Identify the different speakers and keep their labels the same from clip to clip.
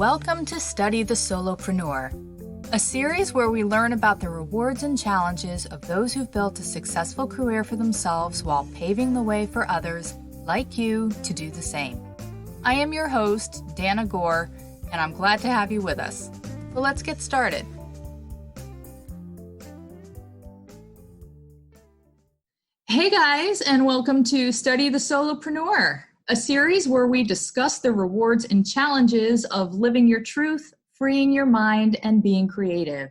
Speaker 1: Welcome to Study the Solopreneur, a series where we learn about the rewards and challenges of those who've built a successful career for themselves while paving the way for others like you to do the same. I am your host, Dana Gore, and I'm glad to have you with us. So let's get started. Hey guys, and welcome to Study the Solopreneur, a series where we discuss the rewards and challenges of living your truth, freeing your mind, and being creative,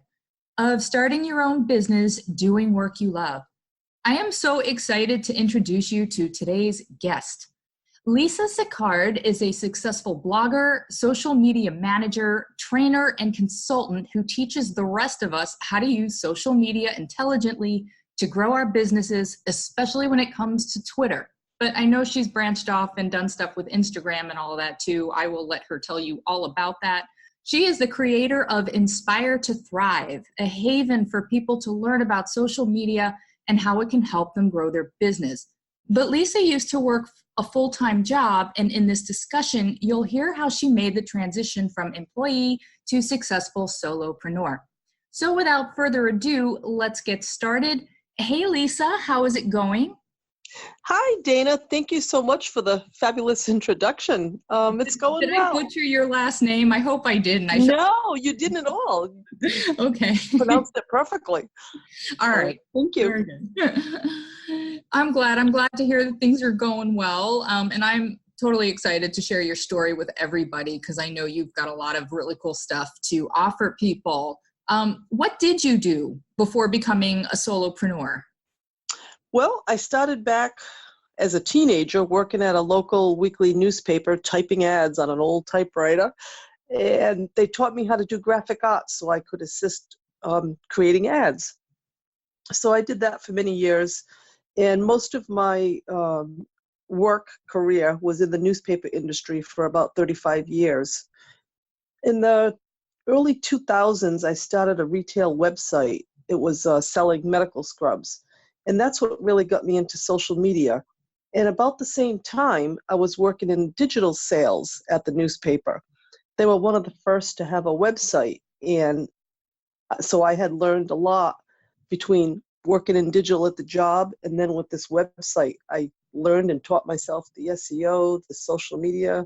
Speaker 1: of starting your own business, doing work you love. I am so excited to introduce you to today's guest. Lisa Sicard is a successful blogger, social media manager, trainer, and consultant who teaches the rest of us how to use social media intelligently to grow our businesses, especially when it comes to Twitter. But I know she's branched off and done stuff with Instagram and all of that too. I will let her tell you all about that. She is the creator of Inspire to Thrive, a haven for people to learn about social media and how it can help them grow their business. But Lisa used to work a full-time job, and in this discussion, you'll hear how she made the transition from employee to successful solopreneur. So without further ado, let's get started. Hey Lisa, how is it going?
Speaker 2: Hi, Dana. Thank you so much for the fabulous introduction. It's going well.
Speaker 1: Did I butcher your last name? I hope I didn't.
Speaker 2: No, you didn't at all.
Speaker 1: Okay.
Speaker 2: Pronounced it perfectly.
Speaker 1: All right.
Speaker 2: Thank you.
Speaker 1: Very good. I'm glad to hear that things are going well. And I'm totally excited to share your story with everybody because I know you've got a lot of really cool stuff to offer people. What did you do before becoming a solopreneur?
Speaker 2: Well, I started back as a teenager working at a local weekly newspaper, typing ads on an old typewriter. And they taught me how to do graphic arts so I could assist creating ads. So I did that for many years. And most of my work career was in the newspaper industry for about 35 years. In the early 2000s, I started a retail website. It was selling medical scrubs. And that's what really got me into social media. And about the same time, I was working in digital sales at the newspaper. They were one of the first to have a website. And so I had learned a lot between working in digital at the job and then with this website. I learned and taught myself the SEO, the social media,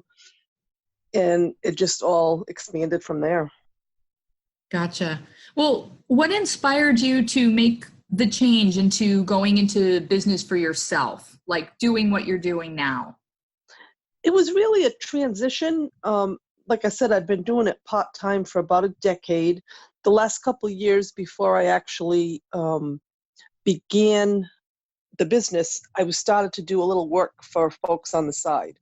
Speaker 2: and it just all expanded from there.
Speaker 1: Gotcha. Well, what inspired you to make the change into going into business for yourself, like doing what you're doing now?
Speaker 2: It was really a transition. Like I said, I'd been doing it part-time for about a decade. The last couple of years before I actually began the business, I started to do a little work for folks on the side.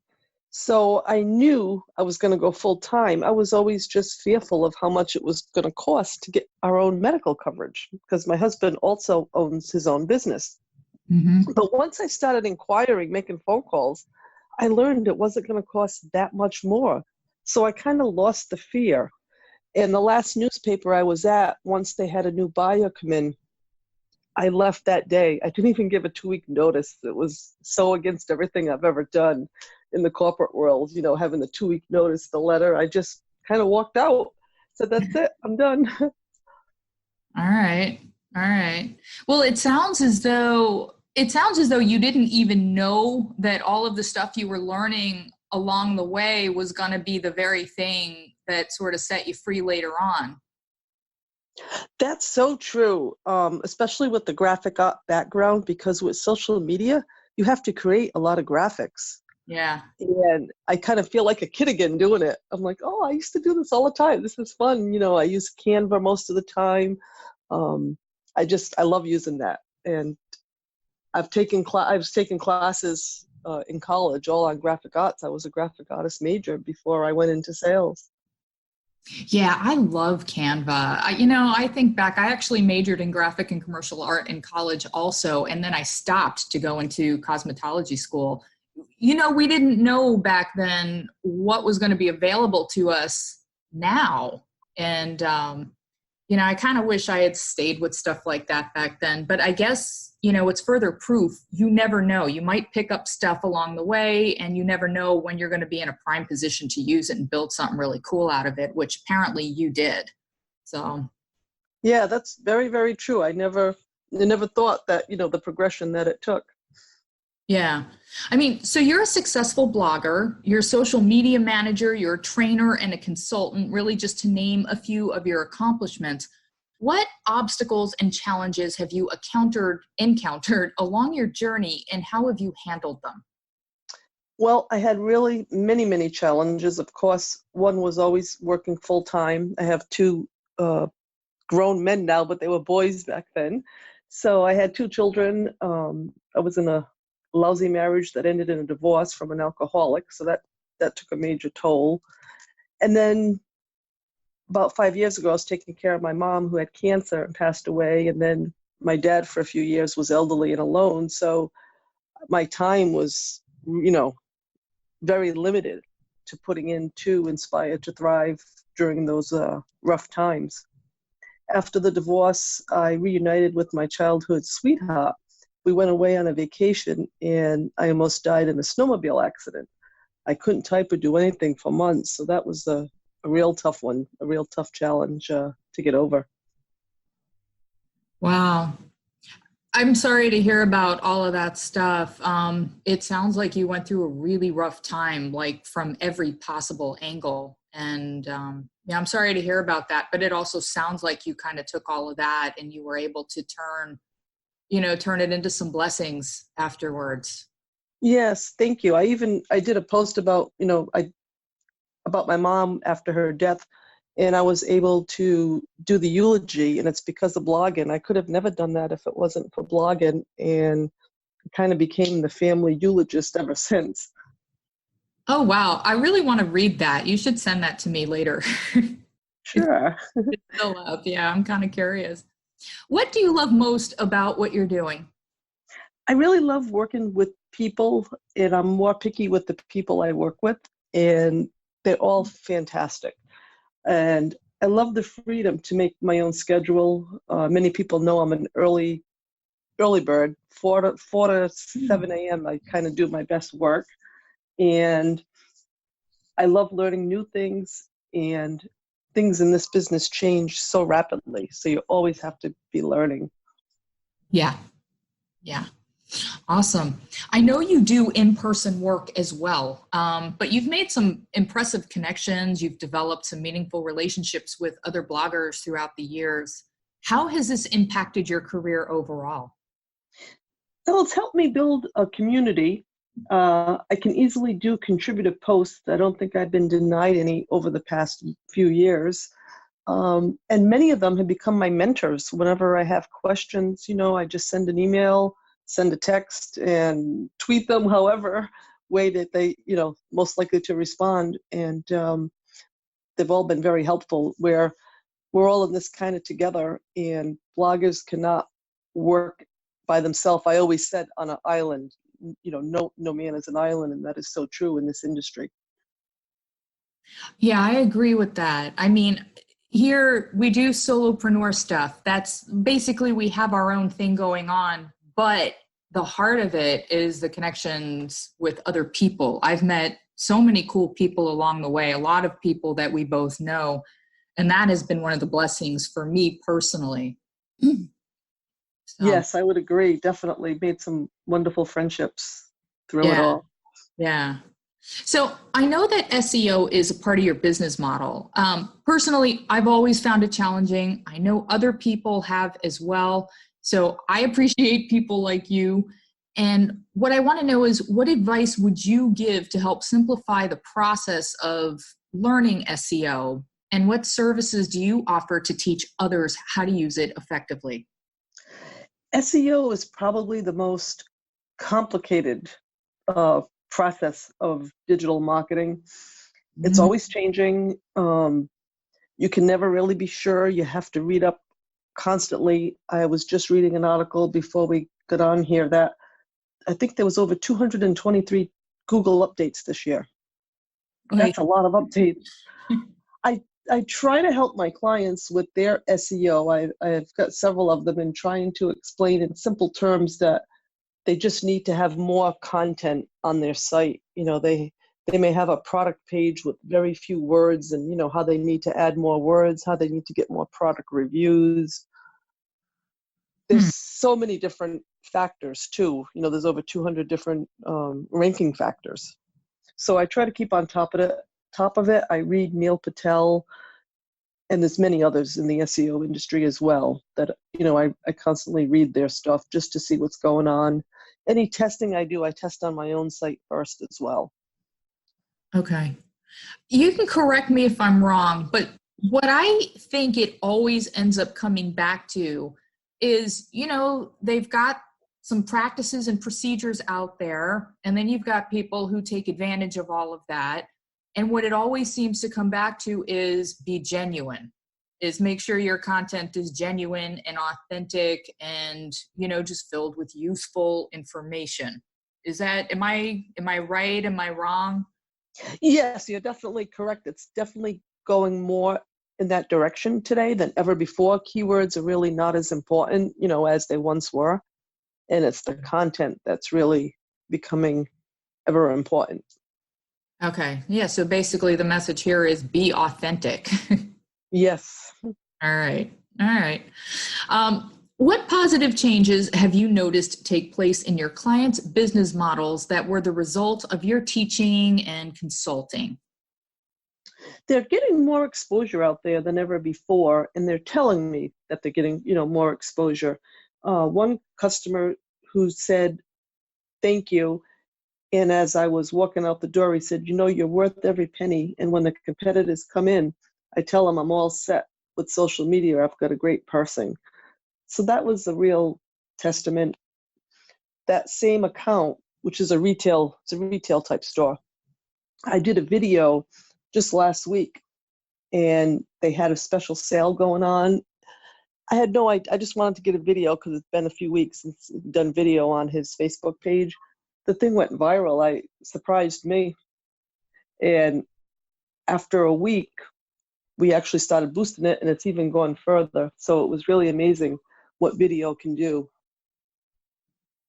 Speaker 2: So I knew I was going to go full-time. I was always just fearful of how much it was going to cost to get our own medical coverage because my husband also owns his own business. Mm-hmm. But once I started inquiring, making phone calls, I learned it wasn't going to cost that much more. So I kind of lost the fear. And the last newspaper I was at, once they had a new buyer come in, I left that day. I didn't even give a 2-week notice. It was so against everything I've ever done in the corporate world, you know, having the 2-week notice, the letter. I just kind of walked out. So that's it. I'm done.
Speaker 1: All right. Well, it sounds as though you didn't even know that all of the stuff you were learning along the way was going to be the very thing that sort of set you free later on.
Speaker 2: That's so true, especially with the graphic art background, because with social media, you have to create a lot of graphics.
Speaker 1: Yeah.
Speaker 2: And I kind of feel like a kid again doing it. I'm like, oh, I used to do this all the time. This is fun. You know, I use Canva most of the time. I love using that. And I've taken classes in college all on graphic arts. I was a graphic artist major before I went into sales.
Speaker 1: Yeah, I love Canva. I think back, I actually majored in graphic and commercial art in college also, and then I stopped to go into cosmetology school. You know, we didn't know back then what was going to be available to us now. And, I kind of wish I had stayed with stuff like that back then, but I guess, it's further proof. You never know. You might pick up stuff along the way, and you never know when you're going to be in a prime position to use it and build something really cool out of it, which apparently you did. So.
Speaker 2: Yeah, that's very, very true. I never thought that, the progression that it took.
Speaker 1: Yeah. I mean, so you're a successful blogger, you're a social media manager, you're a trainer and a consultant, really just to name a few of your accomplishments. What obstacles and challenges have you encountered along your journey, and how have you handled them?
Speaker 2: Well, I had really many, many challenges. Of course, one was always working full time. I have two grown men now, but they were boys back then. So I had two children. I was in a lousy marriage that ended in a divorce from an alcoholic. So that took a major toll. And then about 5 years ago, I was taking care of my mom who had cancer and passed away. And then my dad for a few years was elderly and alone. So my time was, very limited to putting in to Inspire to Thrive during those rough times. After the divorce, I reunited with my childhood sweetheart. We went away on a vacation, and I almost died in a snowmobile accident. I couldn't type or do anything for months, so that was a real tough one, a real tough challenge to get over.
Speaker 1: Wow. I'm sorry to hear about all of that stuff. It sounds like you went through a really rough time, like from every possible angle. And I'm sorry to hear about that, but it also sounds like you kind of took all of that and you were able to turn it into some blessings afterwards.
Speaker 2: Yes, thank you. I did a post about, about my mom after her death, and I was able to do the eulogy, and it's because of blogging. I could have never done that if it wasn't for blogging, and it kind of became the family eulogist ever since.
Speaker 1: Oh, wow. I really want to read that. You should send that to me later.
Speaker 2: Sure.
Speaker 1: It's still up. Yeah, I'm kind of curious. What do you love most about what you're doing?
Speaker 2: I really love working with people, and I'm more picky with the people I work with, and they're all fantastic. And I love the freedom to make my own schedule. Many people know I'm an early bird, 4 to 7 a.m. I kind of do my best work. And I love learning new things, and things in this business change so rapidly. So you always have to be learning.
Speaker 1: Yeah. Yeah. Awesome. I know you do in-person work as well, but you've made some impressive connections. You've developed some meaningful relationships with other bloggers throughout the years. How has this impacted your career overall?
Speaker 2: Well, it's helped me build a community. I can easily do contributive posts. I don't think I've been denied any over the past few years. And many of them have become my mentors. Whenever I have questions, I just send an email, send a text, and tweet them however way that they, most likely to respond. And they've all been very helpful, where we're all in this kind of together, and bloggers cannot work by themselves. I always said on an island, no man is an island, and that is so true in this industry.
Speaker 1: Yeah, I agree with that. I mean, here we do solopreneur stuff. That's basically, we have our own thing going on, but the heart of it is the connections with other people. I've met so many cool people along the way, a lot of people that we both know. And that has been one of the blessings for me personally. So,
Speaker 2: Yes, I would agree. Definitely made some wonderful friendships through it
Speaker 1: yeah,
Speaker 2: all.
Speaker 1: yeah. So I know that SEO is a part of your business model. Personally, I've always found it challenging. I know other people have as well. So I appreciate people like you. And what I want to know is, what advice would you give to help simplify the process of learning SEO? And what services do you offer to teach others how to use it effectively?
Speaker 2: SEO is probably the most complicated process of digital marketing. It's
Speaker 1: Mm,
Speaker 2: always changing. You can never really be sure. You have to read up constantly. I was just reading an article before we got on here that I think there was over 223 Google updates this year.
Speaker 1: okay.
Speaker 2: That's a lot of updates. I I try to help my clients with their SEO. I've got several of them and trying to explain in simple terms that they just need to have more content on their site. They may have a product page with very few words, and how they need to add more words, how they need to get more product reviews. There's so many different factors too. There's over 200 different ranking factors. So I try to keep on top of it. I read Neil Patel, and there's many others in the SEO industry as well that, I constantly read their stuff just to see what's going on. Any testing I do, I test on my own site first as well.
Speaker 1: Okay. You can correct me if I'm wrong, but what I think it always ends up coming back to is, they've got some practices and procedures out there, and then you've got people who take advantage of all of that. And what it always seems to come back to is be genuine, is make sure your content is genuine and authentic and, just filled with useful information. Am I right? Am I wrong?
Speaker 2: Yes, you're definitely correct. It's definitely going more in that direction today than ever before. Keywords are really not as important, as they once were. And it's the content that's really becoming ever important.
Speaker 1: Okay. Yeah. So basically the message here is be authentic.
Speaker 2: Yes.
Speaker 1: All right. All right. What positive changes have you noticed take place in your clients' business models that were the result of your teaching and consulting?
Speaker 2: They're getting more exposure out there than ever before, and they're telling me that they're getting, more exposure. One customer who said, "Thank you." And as I was walking out the door, he said, "You're worth every penny. And when the competitors come in, I tell them I'm all set with social media. I've got a great person." So that was a real testament. That same account, which is it's a retail type store. I did a video just last week, and they had a special sale going on. I had no idea. I just wanted to get a video because it's been a few weeks since I've done video on his Facebook page. The thing went viral. It surprised me. And after a week, we actually started boosting it, and it's even gone further. So it was really amazing what video can do.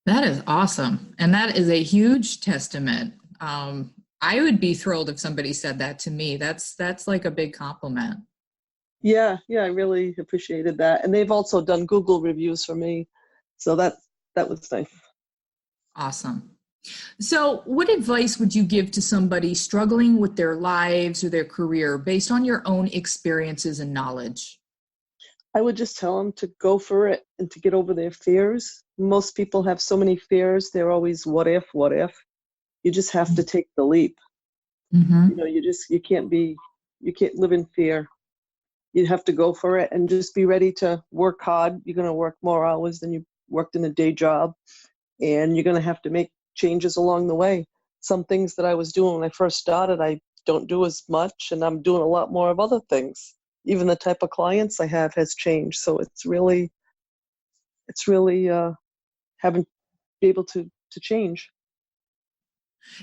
Speaker 1: That is awesome. And that is a huge testament. I would be thrilled if somebody said that to me. That's like a big compliment.
Speaker 2: Yeah, I really appreciated that. And they've also done Google reviews for me. So that was nice.
Speaker 1: Awesome. So what advice would you give to somebody struggling with their lives or their career based on your own experiences and knowledge?
Speaker 2: I would just tell them to go for it and to get over their fears. Most people have so many fears. They're always, what if? You just have to take the leap.
Speaker 1: Mm-hmm.
Speaker 2: You can't live in fear. You have to go for it and just be ready to work hard. You're going to work more hours than you worked in a day job, and you're going to have to make changes along the way. Some things that I was doing when I first started, I don't do as much, and I'm doing a lot more of other things. Even the type of clients I have has changed. So it's really having to be able to change.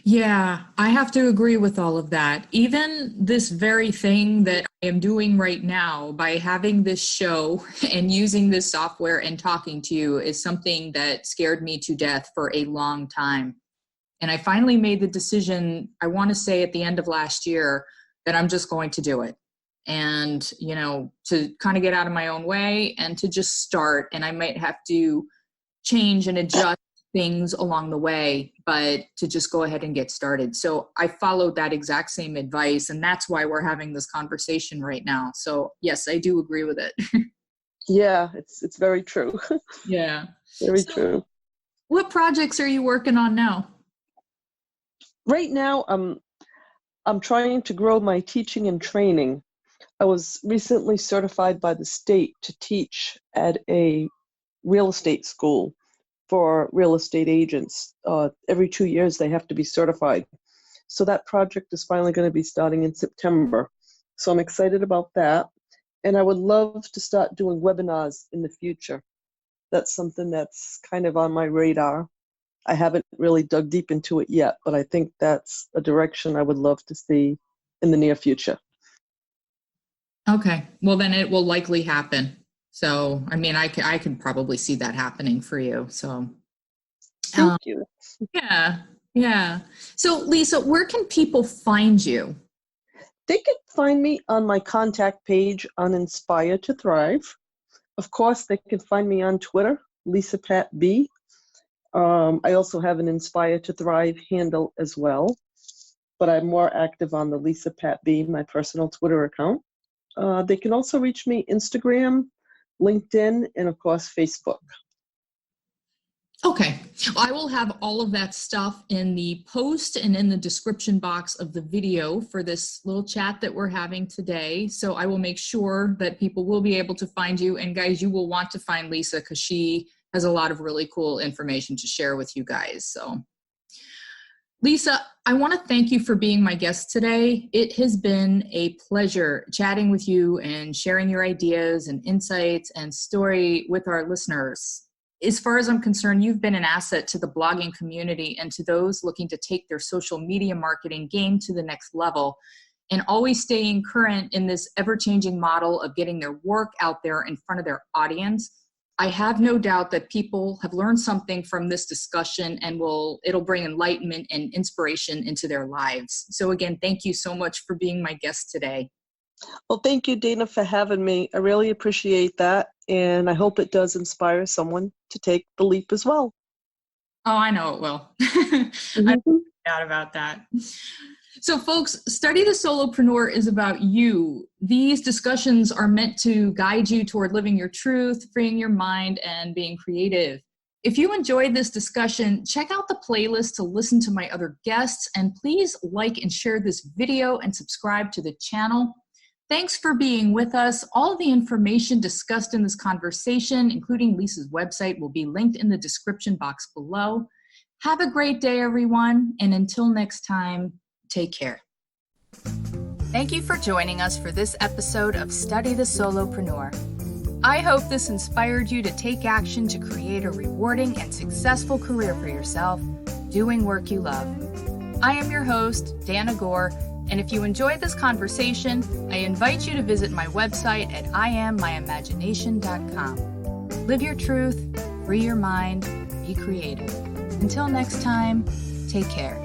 Speaker 1: Yeah, I have to agree with all of that. Even this very thing that I am doing right now by having this show and using this software and talking to you is something that scared me to death for a long time. And I finally made the decision, I want to say at the end of last year, that I'm just going to do it. And, to kind of get out of my own way and to just start. And I might have to change and adjust things along the way, but to just go ahead and get started. So I followed that exact same advice, and that's why we're having this conversation right now. So yes, I do agree with it.
Speaker 2: Yeah, it's very true.
Speaker 1: Yeah.
Speaker 2: Very true.
Speaker 1: What projects are you working on now?
Speaker 2: Right now, I'm trying to grow my teaching and training. I was recently certified by the state to teach at a real estate school for real estate agents. Every 2 years, they have to be certified. So that project is finally going to be starting in September. So I'm excited about that. And I would love to start doing webinars in the future. That's something that's kind of on my radar. I haven't really dug deep into it yet, but I think that's a direction I would love to see in the near future.
Speaker 1: Okay. Well, then it will likely happen. So, I mean, I could probably see that happening for you. So,
Speaker 2: Thank you.
Speaker 1: yeah. Yeah. So, Lisa, where can people find you?
Speaker 2: They can find me on my contact page on Inspire to Thrive. Of course, they can find me on Twitter, Lisa Pat B. I also have an Inspire to Thrive handle as well, but I'm more active on the Lisa Pat B, my personal Twitter account. They can also reach me Instagram, LinkedIn, and of course, Facebook.
Speaker 1: Okay. I will have all of that stuff in the post and in the description box of the video for this little chat that we're having today. So I will make sure that people will be able to find you. And guys, you will want to find Lisa because she has a lot of really cool information to share with you guys. So Lisa, I want to thank you for being my guest today. It has been a pleasure chatting with you and sharing your ideas and insights and story with our listeners. As far as I'm concerned, you've been an asset to the blogging community and to those looking to take their social media marketing game to the next level, and always staying current in this ever-changing model of getting their work out there in front of their audience. I have no doubt that people have learned something from this discussion and it'll bring enlightenment and inspiration into their lives. So again, thank you so much for being my guest today.
Speaker 2: Well, thank you, Dana, for having me. I really appreciate that, and I hope it does inspire someone to take the leap as well.
Speaker 1: Oh, I know it will. I don't doubt about that. So folks, Study the Solopreneur is about you. These discussions are meant to guide you toward living your truth, freeing your mind, and being creative. If you enjoyed this discussion, check out the playlist to listen to my other guests, and please like and share this video and subscribe to the channel. Thanks for being with us. All of the information discussed in this conversation, including Lisa's website, will be linked in the description box below. Have a great day, everyone, and until next time, take care. Thank you for joining us for this episode of Study the Solopreneur. I hope this inspired you to take action to create a rewarding and successful career for yourself, doing work you love. I am your host, Dana Gore, and if you enjoyed this conversation, I invite you to visit my website at IamMyImagination.com. Live your truth, free your mind, be creative. Until next time, take care.